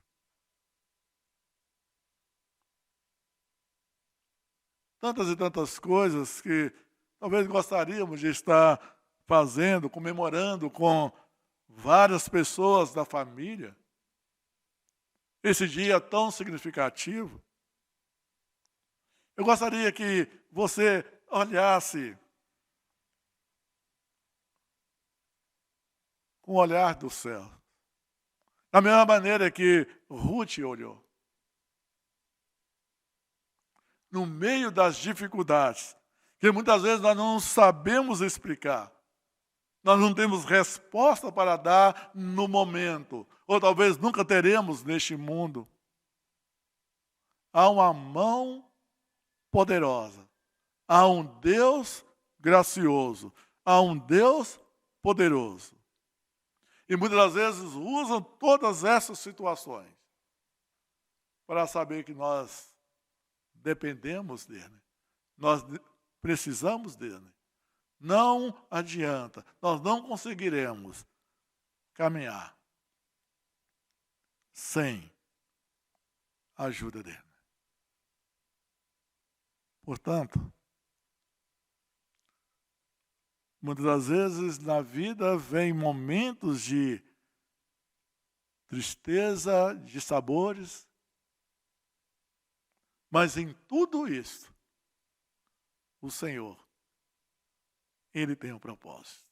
Tantas e tantas coisas que talvez gostaríamos de estar fazendo, comemorando com várias pessoas da família. Esse dia tão significativo. Eu gostaria que você olhasse com o olhar do céu, da mesma maneira que Ruth olhou. No meio das dificuldades, que muitas vezes nós não sabemos explicar, nós não temos resposta para dar no momento, ou talvez nunca teremos neste mundo. Há uma mão poderosa, há um Deus gracioso, há um Deus poderoso. E muitas das vezes usam todas essas situações para saber que nós dependemos dele, nós precisamos dele. Não adianta, nós não conseguiremos caminhar sem a ajuda dele. Portanto, muitas das vezes na vida vem momentos de tristeza, de sabores, mas em tudo isso, o Senhor, Ele tem um propósito.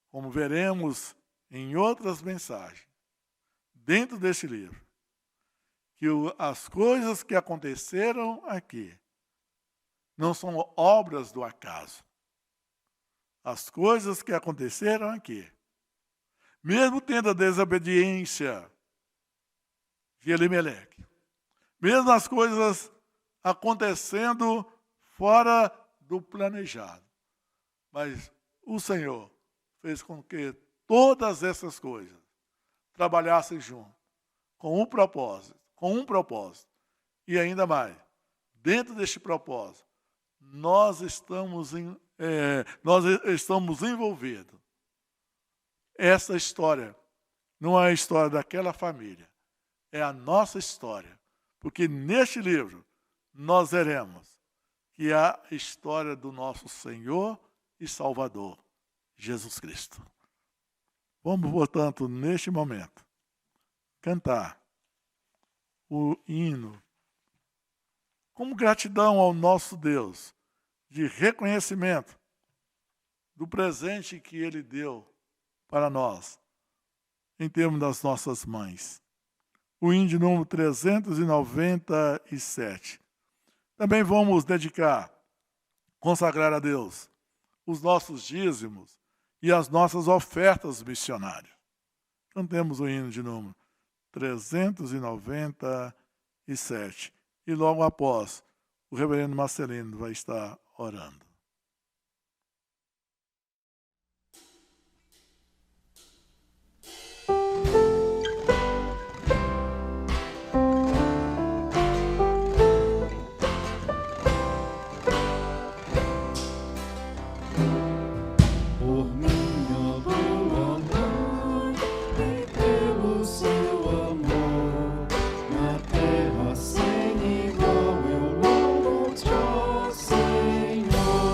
Como veremos em outras mensagens, dentro desse livro, que as coisas que aconteceram aqui não são obras do acaso. As coisas que aconteceram aqui, mesmo tendo a desobediência de Elimeleque, mesmo as coisas acontecendo fora do planejado, mas o Senhor fez com que todas essas coisas trabalhassem junto, com um propósito, e ainda mais, dentro deste propósito, nós estamos envolvidos. Essa história não é a história daquela família, é a nossa história. Porque neste livro nós veremos que é a história do nosso Senhor e Salvador, Jesus Cristo. Vamos, portanto, neste momento, cantar o hino como gratidão ao nosso Deus, de reconhecimento do presente que Ele deu para nós, em termos das nossas mães. O hino de número 397. Também vamos dedicar, consagrar a Deus, os nossos dízimos e as nossas ofertas missionárias. Cantemos o hino de número 397. E logo após, o reverendo Marcelino vai estar orando. Senhor.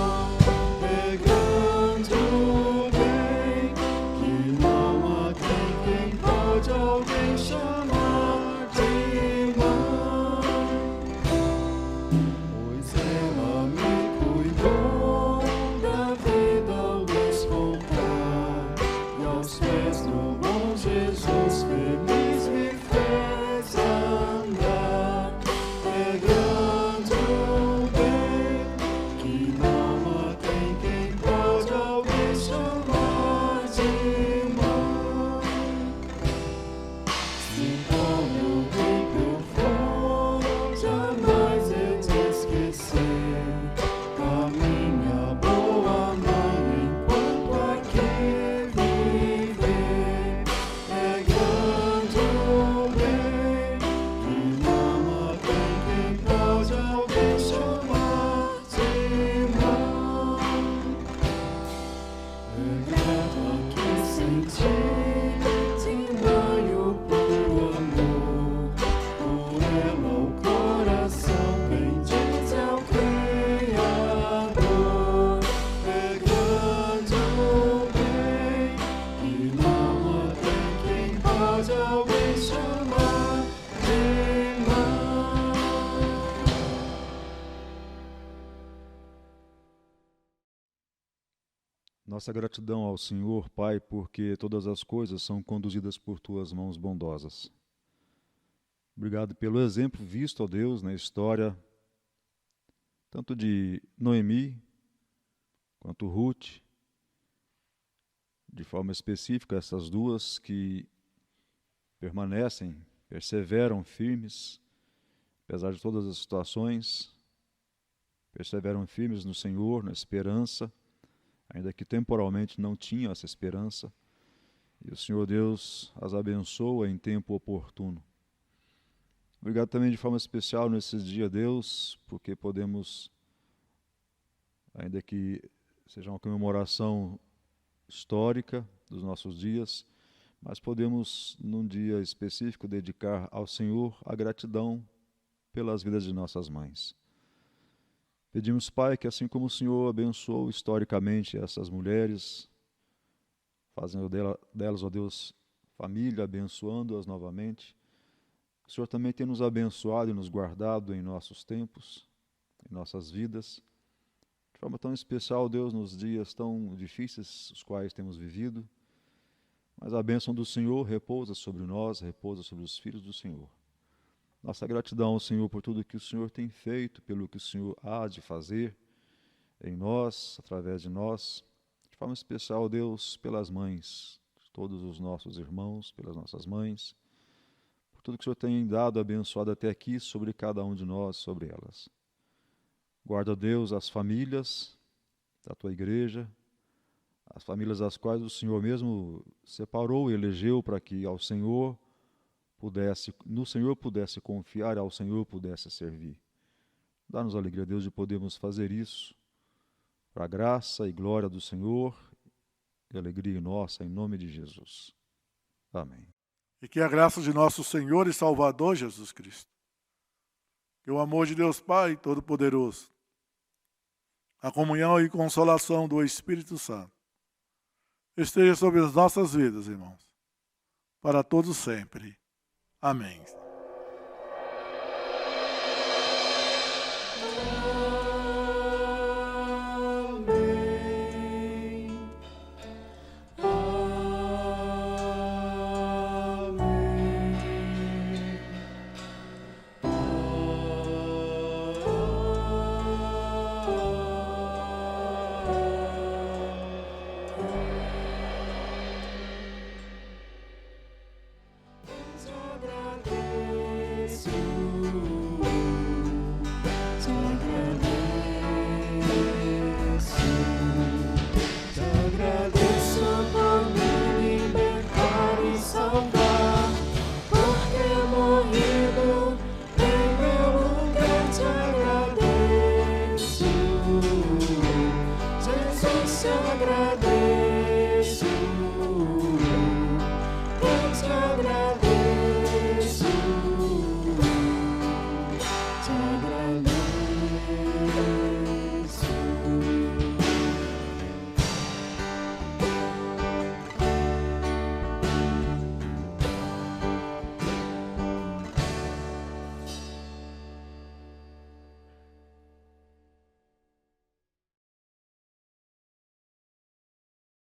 Nossa gratidão ao Senhor, Pai, porque todas as coisas são conduzidas por Tuas mãos bondosas. Obrigado pelo exemplo visto, ó Deus, na história, tanto de Noemi, quanto Ruth, de forma específica, essas duas que permanecem, perseveram firmes, apesar de todas as situações, perseveram firmes no Senhor, na esperança, ainda que temporalmente não tinham essa esperança, e o Senhor Deus as abençoa em tempo oportuno. Obrigado também de forma especial nesses dias, Deus, porque podemos, ainda que seja uma comemoração histórica dos nossos dias, mas podemos, num dia específico, dedicar ao Senhor a gratidão pelas vidas de nossas mães. Pedimos, Pai, que assim como o Senhor abençoou historicamente essas mulheres, fazendo delas, ó Deus, família, abençoando-as novamente, o Senhor também tem nos abençoado e nos guardado em nossos tempos, em nossas vidas, de forma tão especial, Deus, nos dias tão difíceis os quais temos vivido, mas a bênção do Senhor repousa sobre nós, repousa sobre os filhos do Senhor. Nossa gratidão ao Senhor por tudo que o Senhor tem feito, pelo que o Senhor há de fazer em nós, através de nós. De forma especial, Deus, pelas mães, de todos os nossos irmãos, pelas nossas mães, por tudo que o Senhor tem dado, abençoado até aqui sobre cada um de nós, sobre elas. Guarda, Deus, as famílias da Tua igreja, as famílias das quais o Senhor mesmo separou e elegeu para que no Senhor pudesse confiar, ao Senhor pudesse servir. Dá-nos a alegria, Deus, de podermos fazer isso, para a graça e glória do Senhor, e alegria nossa, em nome de Jesus. Amém. E que a graça de nosso Senhor e Salvador Jesus Cristo, que o amor de Deus Pai Todo-Poderoso, a comunhão e consolação do Espírito Santo, esteja sobre as nossas vidas, irmãos, para todos sempre. Amém.